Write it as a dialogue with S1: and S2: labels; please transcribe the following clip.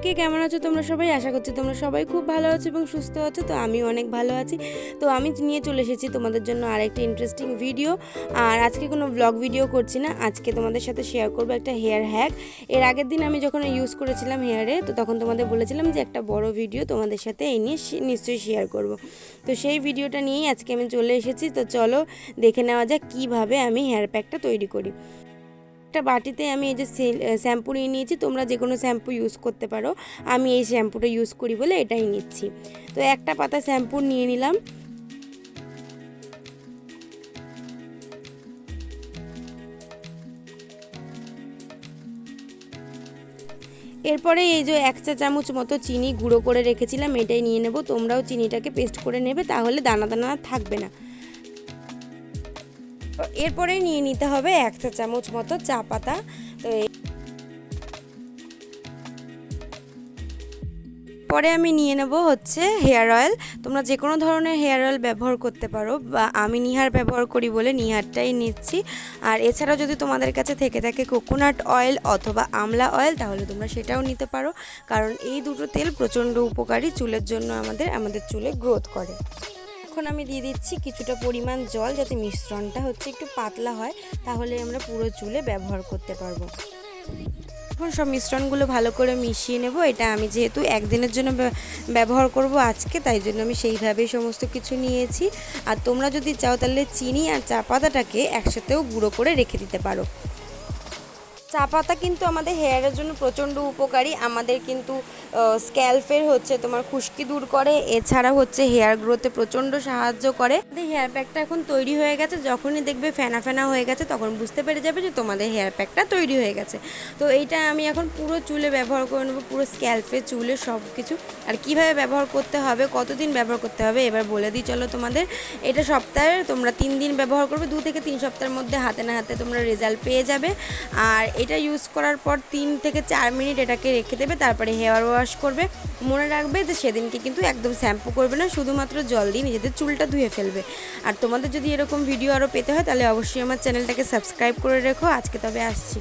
S1: কে কেমন আছো তোমরা সবাই? আশা করছি তোমরা সবাই খুব ভালো আছো এবং সুস্থ আছো। তো আমি অনেক ভালো আছি। তো আমি নিয়ে চলে এসেছি তোমাদের জন্য আরেকটা ইন্টারেস্টিং ভিডিও। আর আজকে কোনো ব্লগ ভিডিও করছি না, আজকে তোমাদের সাথে শেয়ার করবো একটা হেয়ার হ্যাক। এর আগের দিন আমি যখন ইউজ করেছিলাম হেয়ারে, তো তখন তোমাদের বলেছিলাম যে একটা বড় ভিডিও তোমাদের সাথে এই নিয়ে নিশ্চয়ই শেয়ার করব। তো সেই ভিডিওটা নিয়েই আজকে আমি চলে এসেছি। তো চলো দেখে নেওয়া যাক কীভাবে আমি হেয়ার প্যাকটা তৈরি করি। একটা বাটিতে আমি এই যে শ্যাম্পু নিয়ে নিয়েছি, তোমরা যে কোনো শ্যাম্পু ইউজ করতে পারো। আমি এই শ্যাম্পুটা ইউজ করি বলে এটাই নিচ্ছি। তো একটা পাতা শ্যাম্পু নিয়ে নিলাম। এরপরে এই যে 1 চা চামচ মতো চিনি গুঁড়ো করে রেখেছিলাম, এটাই নিয়ে নেব। তোমরাও চিনিটাকে পেস্ট করে নেবে, তাহলে দানা দানা থাকবে না। এরপরে নিয়ে নিতে হবে 1 চা চামচ মতো চা পাতা। তো পরে আমি নিয়ে নেব হচ্ছে হেয়ার অয়েল। তোমরা যে কোনো ধরনের হেয়ার অয়েল ব্যবহার করতে পারো, বা আমি নিহার ব্যবহার করি বলে নিহারটাই নিচ্ছি। আর এছাড়াও যদি তোমাদের কাছে থেকে থাকে কোকোনাট অয়েল অথবা আমলা অয়েল, তাহলে তোমরা সেটাও নিতে পারো, কারণ এই দুটো তেল প্রচণ্ড উপকারী চুলের জন্য, আমাদের চুলে গ্রোথ করে। এখন আমি দিয়ে দিচ্ছি কিছুটা পরিমাণ জল, যাতে মিশ্রণটা হচ্ছে একটু পাতলা হয়, তাহলে আমরা পুরো চুলে ব্যবহার করতে পারবো। এখন সব মিশ্রণগুলো ভালো করে মিশিয়ে নেব। এটা আমি যেহেতু একদিনের জন্য ব্যবহার করব আজকে, তাই জন্য আমি সেইভাবেই সমস্ত কিছু নিয়েছি। আর তোমরা যদি চাও তাহলে চিনি আর চা পাতাটাকে একসাথেও গুঁড়ো করে রেখে দিতে পারো। চা পাতা কিন্তু আমাদের হেয়ারের জন্য প্রচণ্ড উপকারী। আমাদের কিন্তু স্ক্যাল্পের হচ্ছে তোমার খুশকি দূর করে, এছাড়া হচ্ছে হেয়ার গ্রোথে প্রচণ্ড সাহায্য করে। আমাদের হেয়ার প্যাকটা এখন তৈরি হয়ে গেছে। যখনই দেখবে ফেনা ফেনা হয়ে গেছে, তখন বুঝতে পেরে যাবে যে তোমাদের হেয়ার প্যাকটা তৈরি হয়ে গেছে। তো এইটা আমি এখন পুরো চুলে ব্যবহার করে নেবো, পুরো স্ক্যাল্পে, চুলে, সব কিছু। আর কীভাবে ব্যবহার করতে হবে, কতদিন ব্যবহার করতে হবে এবার বলে দিই চলো তোমাদের। এটা সপ্তাহে তোমরা 3 দিন ব্যবহার করবে, 2 থেকে 3 সপ্তাহের মধ্যে হাতে না হাতে তোমরা রেজাল্ট পেয়ে যাবে। আর এটা ইউজ করার পর 3 থেকে 4 মিনিট এটাকে রেখে দেবে, তারপরে হেয়ার ওয়াশ করবে। মনে রাখবে যে সেদিনকে কিন্তু একদম শ্যাম্পু করবে না, শুধুমাত্র জল দিয়ে নিজেদের চুলটা ধুয়ে ফেলবে। আর তোমাদের যদি এরকম ভিডিও আরও পেতে হয়, তাহলে অবশ্যই আমার চ্যানেলটাকে সাবস্ক্রাইব করে রেখো। আজকে তবে আসছি।